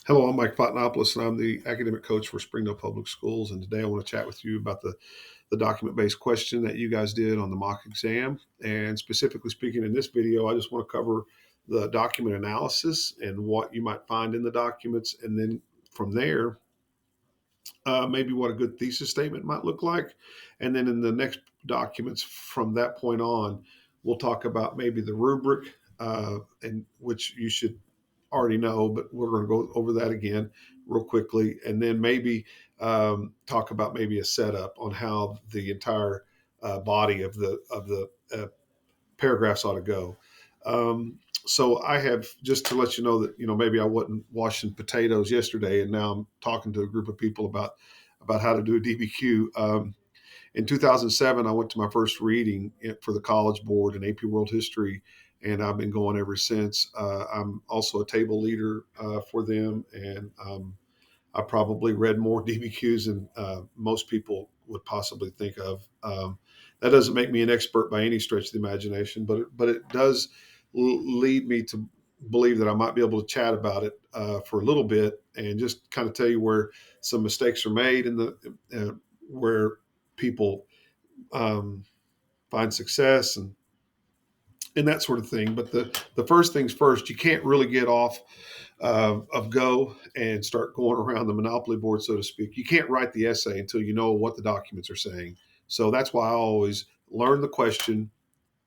Hello, I'm Mike Patanopoulos, and I'm the academic coach for Springdale Public Schools. And today I want to chat with you about the document-based question that you guys did on the mock exam. And specifically speaking, in this video, I just want to cover the document analysis and what you might find in the documents. And then from there, maybe what a good thesis statement might look like. And then in the next documents from that point on, we'll talk about maybe the rubric, and which you should already know, but we're going to go over that again real quickly, and then maybe talk about maybe a setup on how the entire body of the paragraphs ought to go. So I have, just to let you know that maybe I wasn't washing potatoes yesterday, and now I'm talking to a group of people about how to do a DBQ. In 2007, I went to my first reading for the College Board in AP World History, and I've been going ever since. I'm also a table leader for them, and I probably read more DBQs than most people would possibly think of. That doesn't make me an expert by any stretch of the imagination, but it does lead me to believe that I might be able to chat about it for a little bit and just kind of tell you where some mistakes are made and where people um, find success and that sort of thing. But the first things first, you can't really get off of Go and start going around the monopoly board, so to speak. You can't write the essay until you know what the documents are saying. So that's why I always learn the question.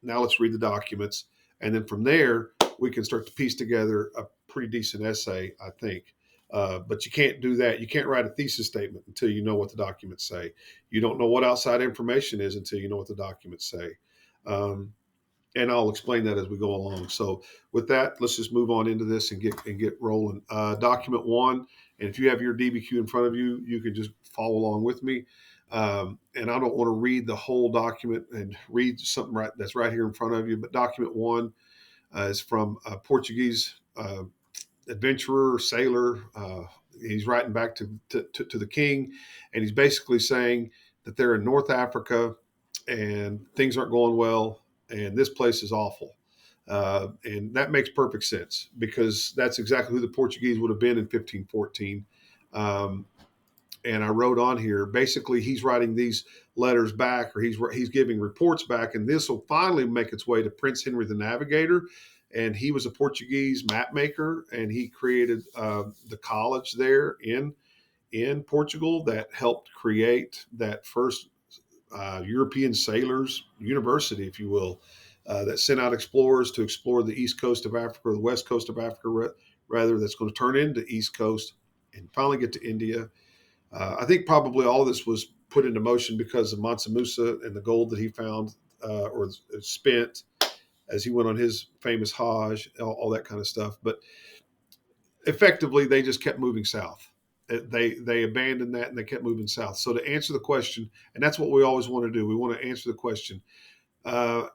Now let's read the documents. And then from there, we can start to piece together a pretty decent essay, I think. But you can't do that. You can't write a thesis statement until you know what the documents say. You don't know what outside information is until you know what the documents say. Um, and I'll explain that as we go along. So with that, let's just move on into this and get rolling. Document one, and if you have your DBQ in front of you, you can just follow along with me. And I don't want to read the whole document and read something that's right here in front of you. But document one is from a Portuguese adventurer, sailor. He's writing back to the king, and he's basically saying that they're in North Africa and things aren't going well, and this place is awful. And that makes perfect sense because that's exactly who the Portuguese would have been in 1514. Um, and I wrote on here, basically, he's writing these letters back, or he's giving reports back, and this will finally make its way to Prince Henry the Navigator. And he was a Portuguese map maker, and he created the college there in Portugal that helped create that first European sailors university, if you will, that sent out explorers to explore the east coast of Africa or the west coast of Africa, rather, that's going to turn into east coast and finally get to India. I think probably all of this was put into motion because of Mansa Musa and the gold that he found or spent as he went on his famous Hajj, all that kind of stuff. But effectively, they just kept moving south. They abandoned that and they kept moving south. So to answer the question, and that's what we always want to do, we want to answer the question: uh,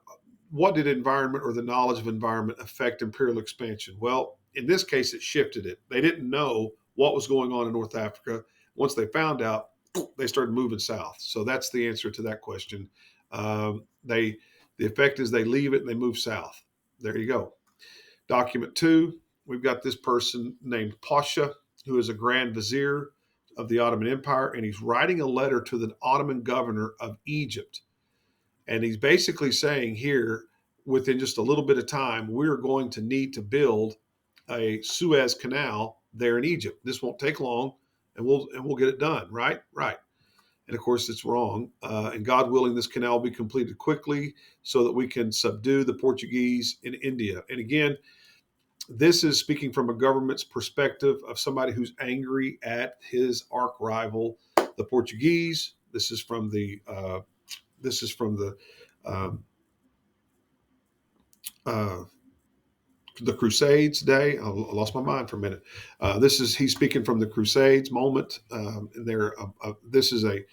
what did environment or the knowledge of environment affect imperial expansion? Well, in this case, it shifted it. They didn't know what was going on in North Africa. Once they found out, they started moving south. So that's the answer to that question. The effect is they leave it and they move south. There you go. Document two, we've got this person named Pasha, who is a grand vizier of the Ottoman Empire, and he's writing a letter to the Ottoman governor of Egypt. And he's basically saying here, within just a little bit of time, we're going to need to build a Suez Canal there in Egypt. This won't take long, and we'll get it done. Right, right. And of course, it's wrong. And God willing, this canal will be completed quickly so that we can subdue the Portuguese in India. And again, this is speaking from a government's perspective of somebody who's angry at his arch rival, the Portuguese. This is from the um, uh, the Crusades day. I lost my mind for a minute. He's speaking from the Crusades moment. And this is a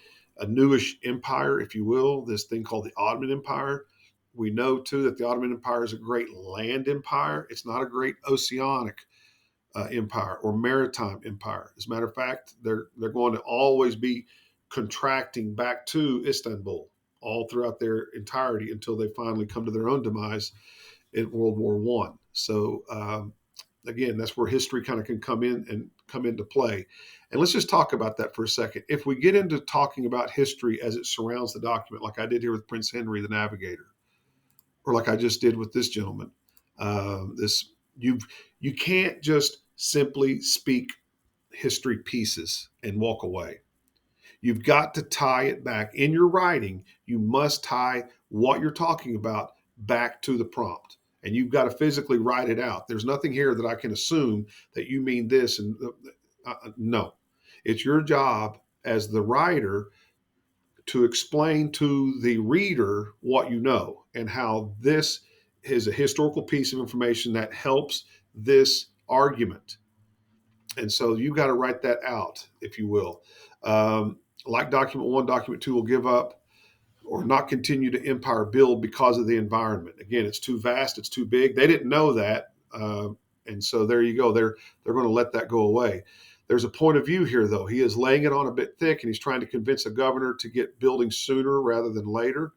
newish empire, if you will, this thing called the Ottoman Empire. We know too that the Ottoman Empire is a great land empire. It's not a great oceanic empire or maritime empire. As a matter of fact, they're going to always be contracting back to Istanbul all throughout their entirety until they finally come to their own demise in World War One. So again, that's where history kind of can come in and come into play. And let's just talk about that for a second. If we get into talking about history as it surrounds the document, like I did here with Prince Henry, the Navigator, or like I just did with this gentleman, this you can't just simply speak history pieces and walk away. You've got to tie it back in your writing. You must tie what you're talking about back to the prompt, and you've got to physically write it out. There's nothing here that I can assume that you mean this, and no, it's your job as the writer to explain to the reader what you know and how this is a historical piece of information that helps this argument. And so you got to write that out, if you will. Like document one, document two will give up or not continue to empire build because of the environment. Again, it's too vast, it's too big. They didn't know that, and so there you go. They're going to let that go away. There's a point of view here, though. He is laying it on a bit thick, and he's trying to convince the governor to get building sooner rather than later.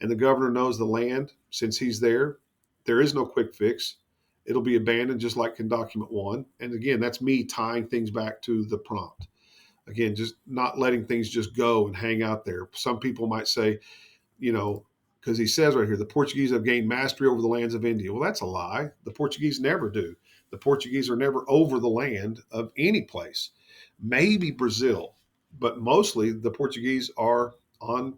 And the governor knows the land since he's there. There is no quick fix. It'll be abandoned just like in document one. And again, that's me tying things back to the prompt. Again, just not letting things just go and hang out there. Some people might say, because he says right here, the Portuguese have gained mastery over the lands of India. Well, that's a lie. The Portuguese never do. The Portuguese are never over the land of any place. Maybe Brazil, but mostly the Portuguese are on,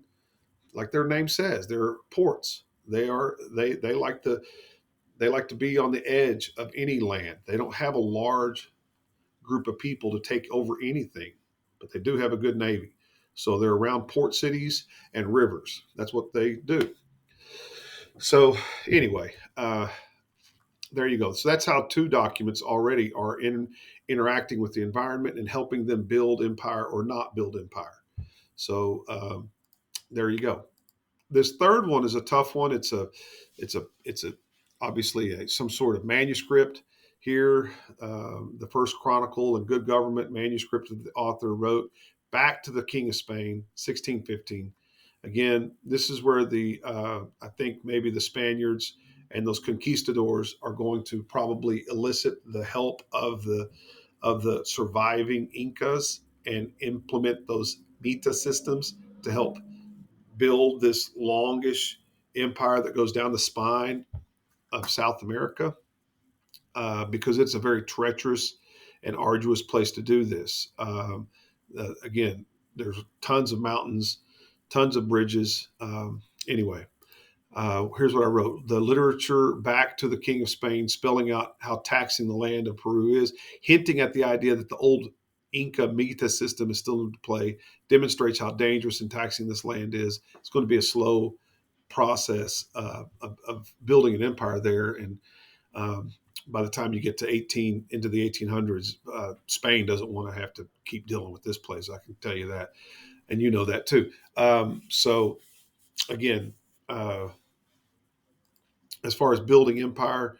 like their name says, they're ports. They like to be on the edge of any land. They don't have a large group of people to take over anything, but they do have a good navy. So they're around port cities and rivers. That's what they do. So anyway, there you go. So that's how two documents already are interacting with the environment and helping them build empire or not build empire. So there you go. This third one is a tough one. It's obviously some sort of manuscript here. The first chronicle and good government manuscript that the author wrote back to the King of Spain, 1615. Again, this is where I think maybe the Spaniards and those conquistadors are going to probably elicit the help of the surviving Incas and implement those beta systems to help build this longish empire that goes down the spine of South America, because it's a very treacherous and arduous place to do this. Again, there's tons of mountains, tons of bridges. Anyway, here's what I wrote. The literature back to the King of Spain, spelling out how taxing the land of Peru is, hinting at the idea that the old Inca Mita system is still in play, demonstrates how dangerous and taxing this land is. It's going to be a slow process of building an empire there. And by the time you get to into the 1800s, Spain doesn't want to have to keep dealing with this place. I can tell you that. And you know that too. So again, as far as building empire,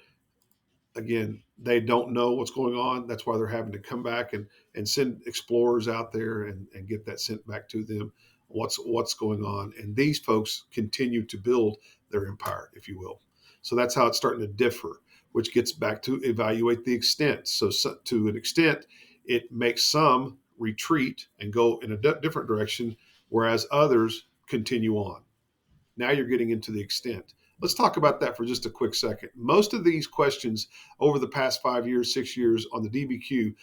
again, they don't know what's going on. That's why they're having to come back and send explorers out there and get that sent back to them. What's going on? And these folks continue to build their empire, if you will. So that's how it's starting to differ, which gets back to evaluate the extent. So to an extent, it makes some retreat and go in a different direction, whereas others continue on. Now you're getting into the extent. Let's talk about that for just a quick second. Most of these questions over the past 5 years, 6 years on the DBQ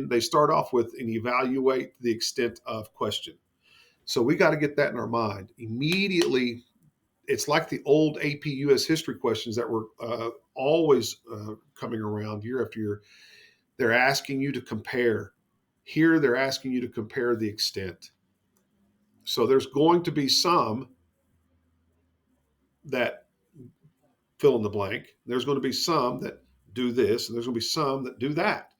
they start off with and evaluate the extent of question. So we got to get that in our mind. Immediately, it's like the old AP US history questions that were always coming around year after year. They're asking you to compare. Here, they're asking you to compare the extent. So there's going to be some that fill in the blank. There's going to be some that do this, and there's going to be some that do that.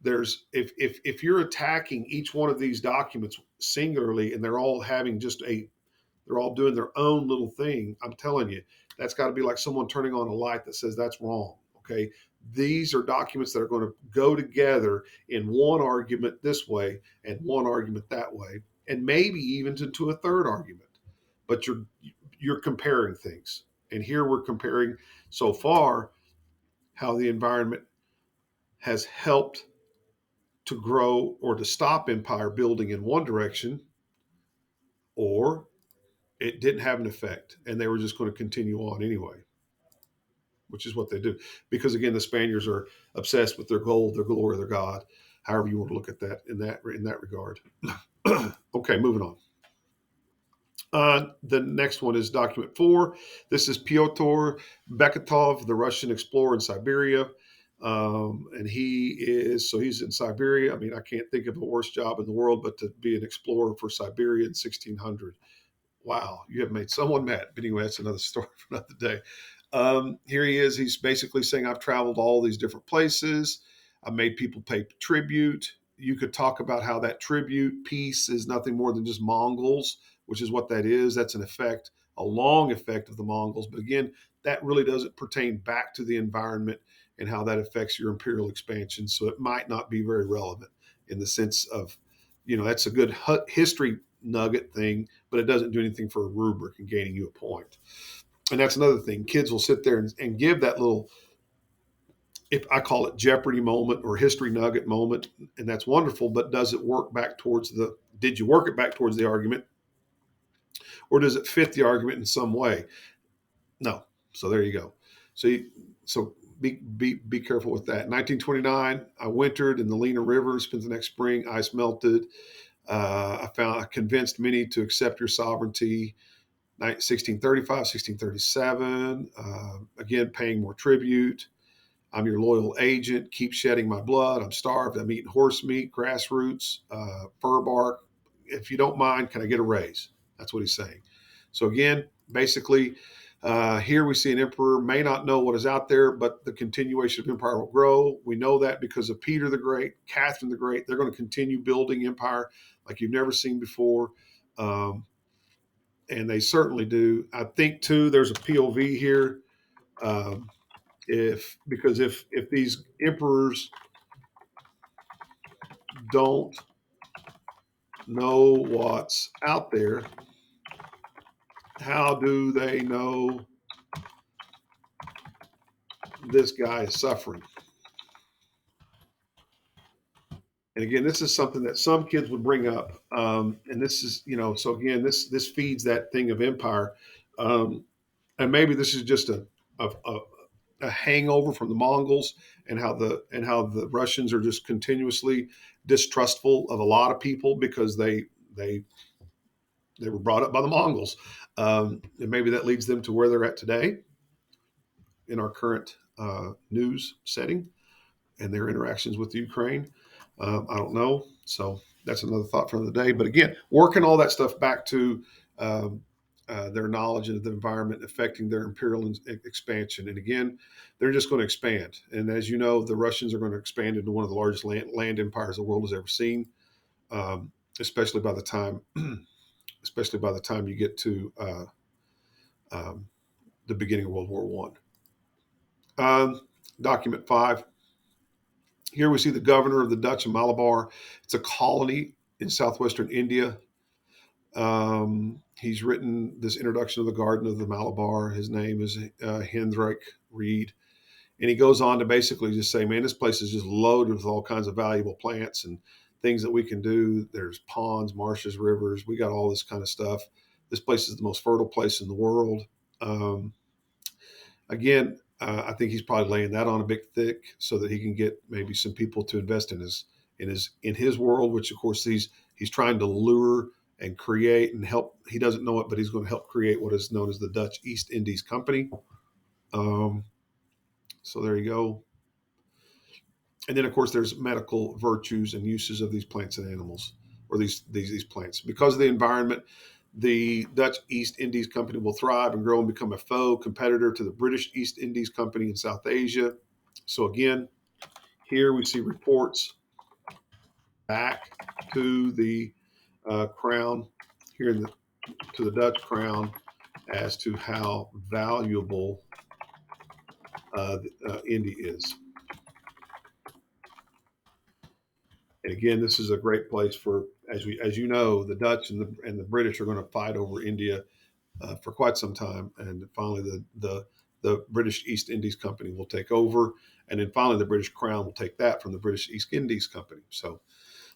There's if you're attacking each one of these documents singularly, and they're all doing their own little thing, I'm telling you, that's got to be like someone turning on a light that says that's wrong. Okay, these are documents that are going to go together in one argument this way and one argument that way, and maybe even to a third argument. But you're comparing things. And here we're comparing so far how the environment has helped to grow or to stop empire building in one direction, or it didn't have an effect and they were just going to continue on anyway, which is what they do. Because again, the Spaniards are obsessed with their gold, their glory, their God, however you want to look at that in that regard. Okay, moving on. The next one is document 4. This is Pyotr Beketov, the Russian explorer in Siberia. And he's in Siberia. I mean, I can't think of a worse job in the world, but to be an explorer for Siberia in 1600. Wow, you have made someone mad. But anyway, that's another story for another day. Here he is. He's basically saying, I've traveled all these different places. I've made people pay tribute. You could talk about how that tribute piece is nothing more than just Mongols, which is what that is. That's an effect, a long effect of the Mongols. But again, that really doesn't pertain back to the environment and how that affects your imperial expansion. So it might not be very relevant in the sense of, that's a good history nugget thing, but it doesn't do anything for a rubric and gaining you a point. And that's another thing. Kids will sit there and give that little, if I call it Jeopardy moment or history nugget moment, and that's wonderful, but does it work back towards did you work it back towards the argument? Or does it fit the argument in some way? No. So there you go. So be careful with that. 1929, I wintered in the Lena River, spent the next spring, ice melted. I convinced many to accept your sovereignty. 1635, 1637, again, paying more tribute. I'm your loyal agent. Keep shedding my blood. I'm starved. I'm eating horse meat, grassroots, fur bark. If you don't mind, can I get a raise? That's what he's saying. So again, basically, here we see an emperor may not know what is out there, but the continuation of empire will grow. We know that because of Peter the Great, Catherine the Great. They're going to continue building empire like you've never seen before. And they certainly do. I think too, there's a POV here. If these emperors don't know what's out there, how do they know this guy is suffering? And again, this is something that some kids would bring up, and this is, so again, this feeds that thing of empire, and maybe this is just a hangover from the Mongols and how the Russians are just continuously distrustful of a lot of people because they were brought up by the Mongols, and maybe that leads them to where they're at today in our current news setting and their interactions with Ukraine. I don't know. So that's another thought for the day. But again, working all that stuff back to their knowledge of the environment affecting their imperial expansion. And again, they're just going to expand. And as you know, the Russians are going to expand into one of the largest land empires the world has ever seen, especially by the time you get to the beginning of World War One. Document 5. Here we see the governor of the Dutch of Malabar. It's a colony in southwestern India. He's written this introduction of the Garden of the Malabar. His name is Hendrik Reed. And he goes on to basically just say, man, this place is just loaded with all kinds of valuable plants and things that we can do. There's ponds, marshes, rivers. We got all this kind of stuff. This place is the most fertile place in the world. Again, I think he's probably laying that on a big thick so that he can get maybe some people to invest in his world, which of course he's trying to lure and create and help. He doesn't know it, but he's going to help create what is known as the Dutch East Indies Company. So there you go. And then of course there's medical virtues and uses of these plants and animals, or these plants. Because of the environment, the Dutch East Indies Company will thrive and grow and become a foe competitor to the British East Indies Company in South Asia. So again, here we see reports back to the crown, to the Dutch crown, as to how valuable India is. And again, this is a great place for, as you know, the Dutch and the British are going to fight over India for quite some time, and finally the the British East Indies Company will take over. And then finally, the British Crown will take that from the British East Indies Company. So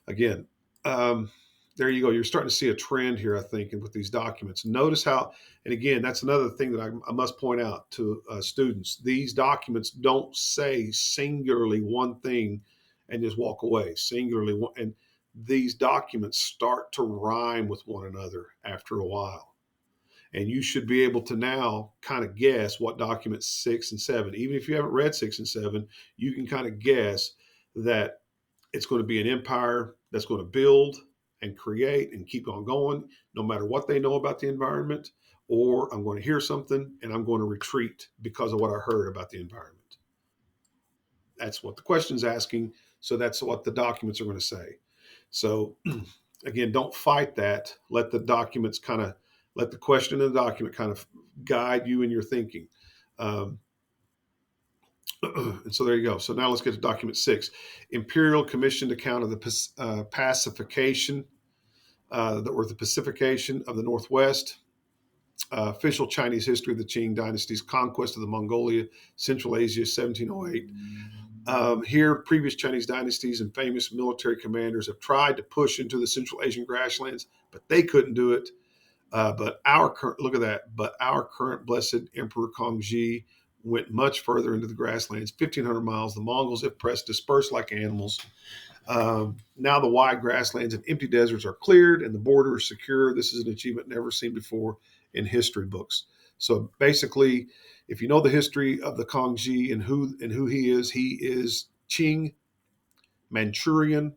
again, um, there you go. You're starting to see a trend here, I think, with these documents. Notice how, and again, that's another thing that I must point out to students. These documents don't say singularly one thing and just walk away. Singularly, and these documents start to rhyme with one another after a while. And you should be able to now kind of guess what documents 6 and 7, even if you haven't read 6 and 7, you can kind of guess that it's going to be an empire that's going to build and create and keep on going, no matter what they know about the environment, or I'm going to hear something and I'm going to retreat because of what I heard about the environment. That's what the question's asking. So that's what the documents are going to say. So again, don't fight that. Let the documents kind of, let the question in the document kind of guide you in your thinking. Um, and so there you go. So now let's get to document 6. Imperial commissioned account of the pacification, or the pacification of the Northwest. Official Chinese history of the Qing dynasty's conquest of the Mongolia, Central Asia, 1708. Here, previous Chinese dynasties and famous military commanders have tried to push into the Central Asian grasslands, but they couldn't do it. But our current, look at that. But our current blessed Emperor Kongji went much further into the grasslands, 1,500 miles. The Mongols, if pressed, dispersed like animals. Now the wide grasslands and empty deserts are cleared and the border is secure. This is an achievement never seen before in history books. So basically, if you know the history of the Kongji and who he is Qing, Manchurian.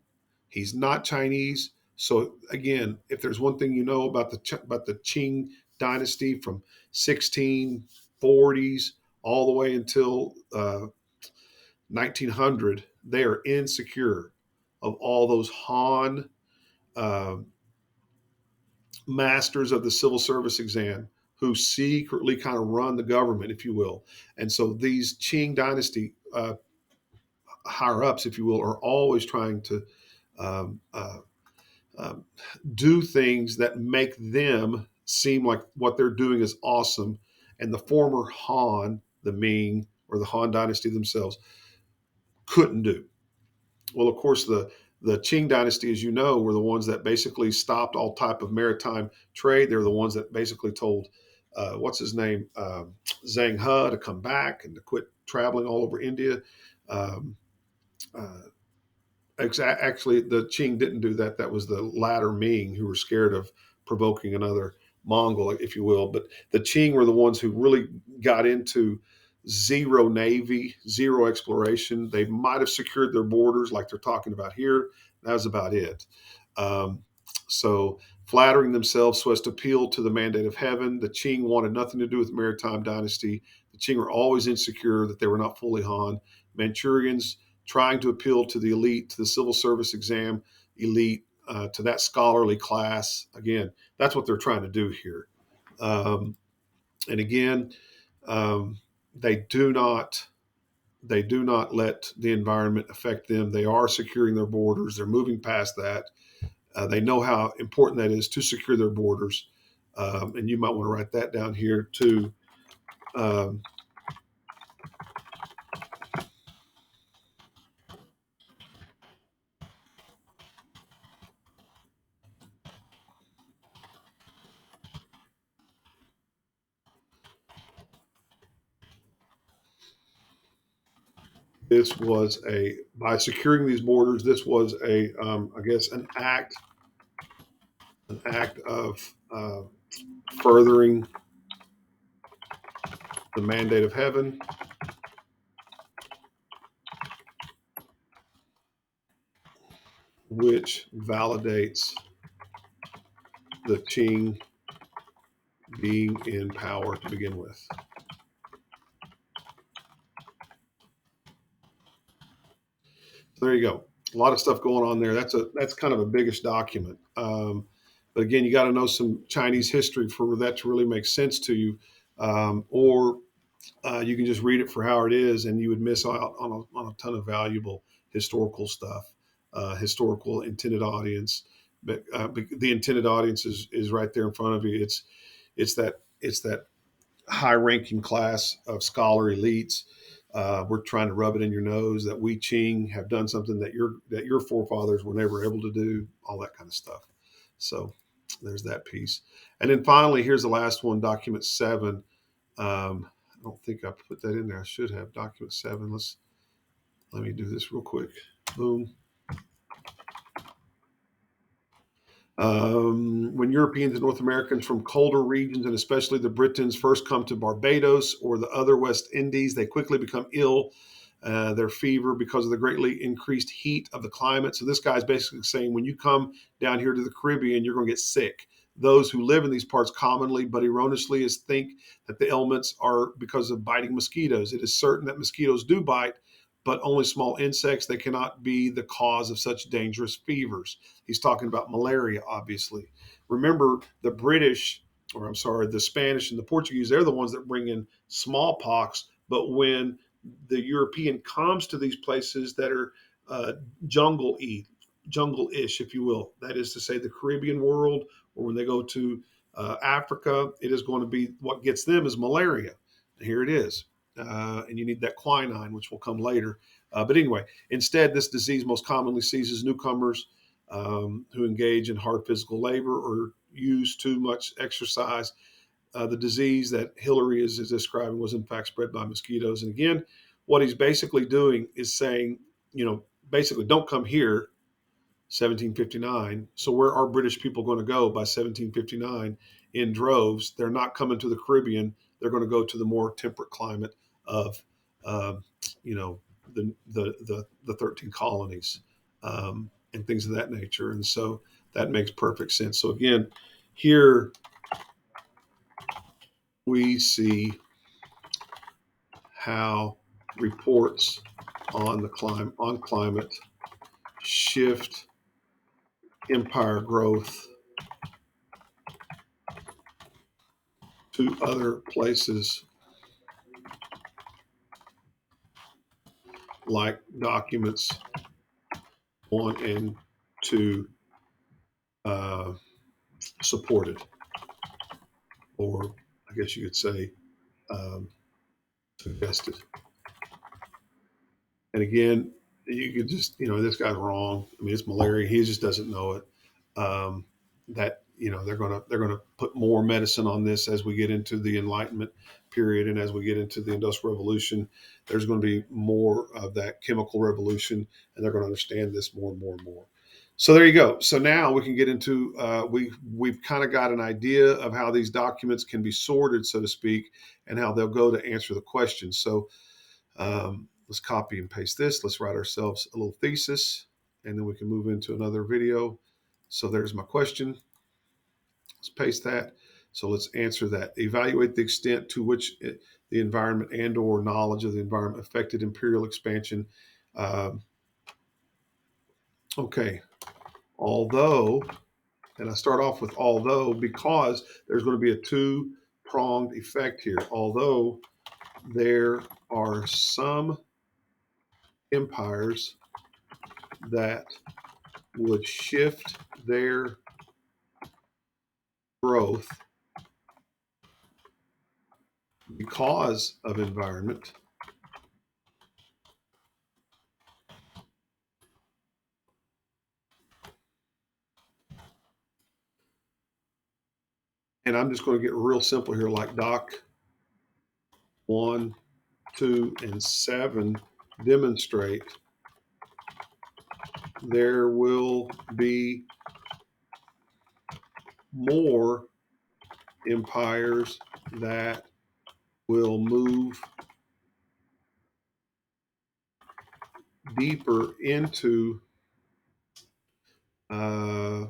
He's not Chinese. So again, if there's one thing you know about the Qing dynasty from 1640s all the way until 1900, they are insecure of all those Han uh, masters of the civil service exam who secretly kind of run the government, if you will. And so these Qing dynasty higher ups, if you will, are always trying to um, uh, um, do things that make them seem like what they're doing is awesome. And the former Han, the Ming, or the Han dynasty themselves, couldn't do. Well, of course, the Qing dynasty, as you know, were the ones that basically stopped all type of maritime trade. They're the ones that basically told, what's his name, Zhang He to come back and to quit traveling all over India. Um, uh, Actually, the Qing didn't do that. That was the latter Ming who were scared of provoking another Mongol, if you will. But the Qing were the ones who really got into zero navy, zero exploration. They might have secured their borders like they're talking about here. That was about it. Um, so flattering themselves so as to appeal to the mandate of heaven. The Qing wanted nothing to do with the maritime dynasty. The Qing were always insecure that they were not fully Han. Manchurians trying to appeal to the elite, to the civil service exam elite, to that scholarly class. Again, that's what they're trying to do here. Um, and again, um, they do not let the environment affect them. They are securing their borders. They're moving past that. They know how important that is to secure their borders. And you might want to write that down here too. Um, this was by securing these borders, this was I guess, an act of furthering the mandate of heaven, which validates the Qing being in power to begin with. So there you go. A lot of stuff going on there. That's kind of a biggish document. But again, you got to know some Chinese history for that to really make sense to you, or you can just read it for how it is, and you would miss out on a ton of valuable historical stuff, historical intended audience. But the intended audience is right there in front of you. It's that high-ranking class of scholar elites. We're trying to rub it in your nose that we Qing have done something that your forefathers were never able to do, all that kind of stuff. So there's that piece. And then finally, here's the last one, document 7. I don't think I put that in there. I should have document 7. Let me do this real quick. Boom. When Europeans and North Americans from colder regions, and especially the Britons, first come to Barbados or the other West Indies, they quickly become ill. Their fever because of the greatly increased heat of the climate. So this guy's basically saying when you come down here to the Caribbean, you're going to get sick. Those who live in these parts commonly, but erroneously, think that the ailments are because of biting mosquitoes. It is certain that mosquitoes do bite, but only small insects. They cannot be the cause of such dangerous fevers. He's talking about malaria, obviously. Remember, the British, or I'm sorry, the Spanish and the Portuguese, they're the ones that bring in smallpox. But when the European comes to these places that are uh, jungle-ish, if you will, that is to say, the Caribbean world, or when they go to Africa, it is going to be what gets them is malaria. Here it is. And you need that quinine, which will come later. But anyway, instead, this disease most commonly seizes newcomers who engage in hard physical labor or use too much exercise. The disease that Hillary is describing was in fact spread by mosquitoes. And again, what he's basically doing is saying, basically don't come here, 1759. So where are British people going to go by 1759 in droves? They're not coming to the Caribbean. They're going to go to the more temperate climate of, um, you know, the 13 colonies and things of that nature. And so that makes perfect sense. So again, here we see how reports on climate shift empire growth to other places like documents 1 and 2 uh, supported, or I guess you could say um, suggested. And again, you could just, this guy's wrong. I mean, it's malaria. He just doesn't know it. That they're gonna put more medicine on this as we get into the Enlightenment period, and as we get into the Industrial Revolution, there's going to be more of that chemical revolution, and they're going to understand this more and more and more. So there you go. So now we can get into we've kind of got an idea of how these documents can be sorted, so to speak, and how they'll go to answer the questions. So let's copy and paste this. Let's write ourselves a little thesis, and then we can move into another video. So there's my question. Let's paste that. So let's answer that. Evaluate the extent to which the environment and or knowledge of the environment affected imperial expansion. Okay, although, and I start off with although because there's going to be a two-pronged effect here. Although there are some empires that would shift their growth because of environment, and I'm just going to get real simple here, like Doc 1, 2, and 7 demonstrate, there will be more empires that will move deeper into uh,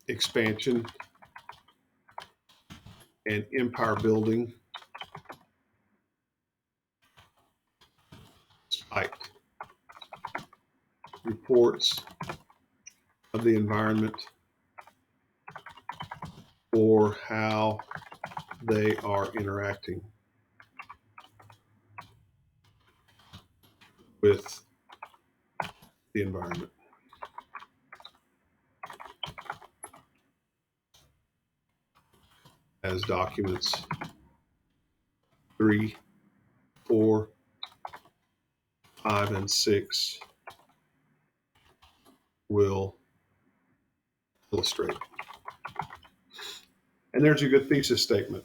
expansion and empire building, despite reports of the environment or how they are interacting with the environment. as documents 3, 4, 5, and 6 will illustrate. And there's a good thesis statement.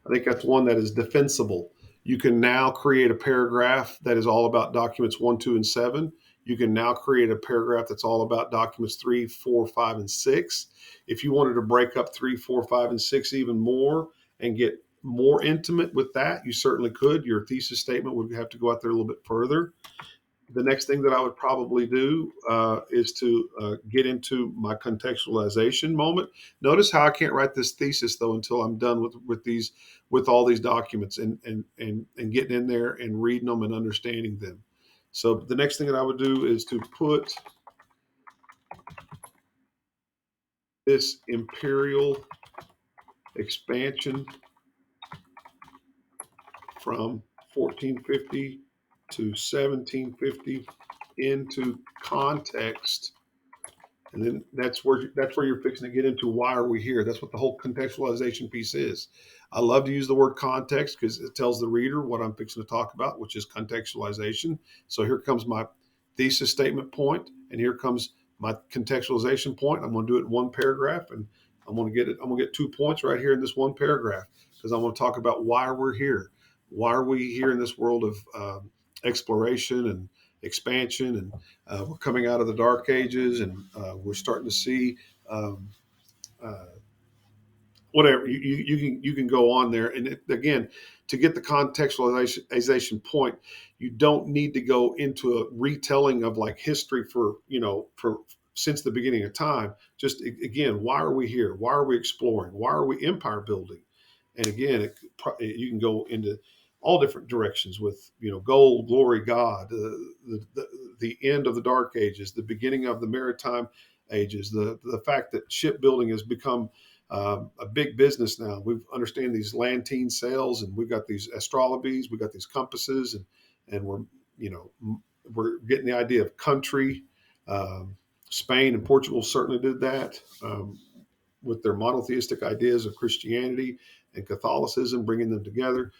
I think that's one that is defensible. You can now create a paragraph that is all about documents 1, 2, and 7. You can now create a paragraph that's all about documents 3, 4, 5, and 6. If you wanted to break up 3, 4, 5, and 6 even more and get more intimate with that, you certainly could. Your thesis statement would have to go out there a little bit further. The next thing that I would probably do is to get into my contextualization moment. Notice how I can't write this thesis though until I'm done with all these documents and getting in there and reading them and understanding them. So the next thing that I would do is to put this imperial expansion from 1450 to 1750 into context. And then that's where you're fixing to get into why are we here. That's what the whole contextualization piece is. I love to use the word context because it tells the reader what I'm fixing to talk about, which is contextualization. So here comes my thesis statement point, and here comes my contextualization point. I'm going to do it in one paragraph, and I'm going to get 2 points right here in this one paragraph because I want to talk about why we're here. Why are we here in this world of exploration and expansion, and we're coming out of the dark ages, and we're starting to see uh, whatever you can go on there. And again, to get the contextualization point, you don't need to go into a retelling of like history for since the beginning of time. Just again, why are we here? Why are we exploring? Why are we empire building? And again, you can go into all different directions with gold, glory, God, the end of the dark ages, the beginning of the maritime ages, the fact that shipbuilding has become a big business now. We understand these lantine sails, and we've got these astrolabes, we've got these compasses, and we're getting the idea of country. Spain and Portugal certainly did that with their monotheistic ideas of Christianity and Catholicism, bringing them together.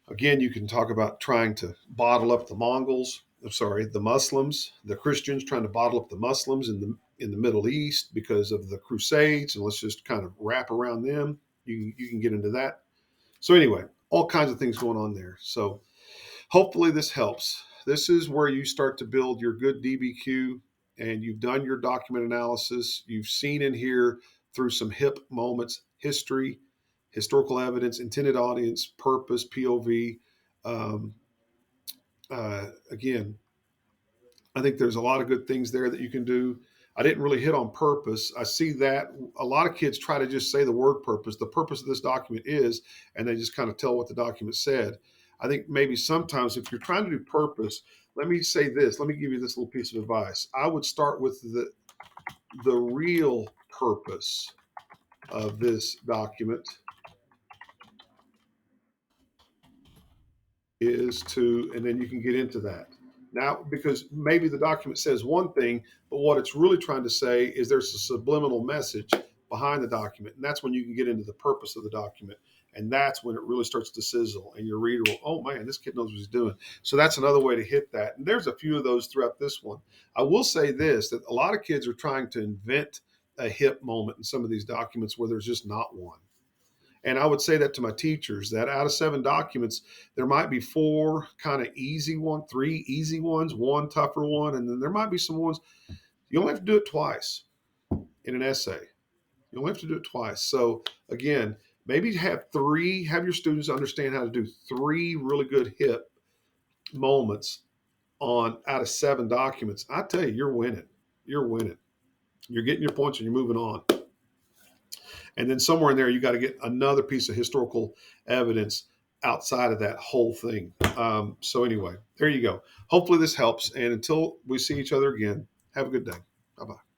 Again, you can talk about trying to bottle up the Mongols. I'm sorry, the Muslims, the Christians trying to bottle up the Muslims in the Middle East because of the Crusades, and let's just kind of wrap around them. You can get into that. So anyway, all kinds of things going on there. So hopefully this helps. This is where you start to build your good DBQ, and you've done your document analysis. You've seen in here through some hip moments, history, historical evidence, intended audience, purpose, POV. Um, Again, I think there's a lot of good things there that you can do. I didn't really hit on purpose. I see that a lot of kids try to just say the word purpose. The purpose of this document is, and they just kind of tell what the document said. I think maybe sometimes if you're trying to do purpose, let me say this. Let me give you this little piece of advice. I would start with the real purpose of this document is to, and then you can get into that. Now, because maybe the document says one thing, but what it's really trying to say is there's a subliminal message behind the document. And that's when you can get into the purpose of the document. And that's when it really starts to sizzle. And your reader will, oh man, this kid knows what he's doing. So that's another way to hit that. And there's a few of those throughout this one. I will say this, that a lot of kids are trying to invent a hip moment in some of these documents where there's just not one. And I would say that to my teachers, that out of 7 documents, there might be 4 kind of easy ones, 3 easy ones, 1 tougher one, and then there might be some ones you only have to do it twice in an essay. You only have to do it twice. So again, maybe have your students understand how to do 3 really good hip moments on out of 7 documents. I tell you, you're winning. You're winning. You're getting your points and you're moving on. And then somewhere in there, you got to get another piece of historical evidence outside of that whole thing. So anyway, there you go. Hopefully this helps. And until we see each other again, have a good day. Bye-bye.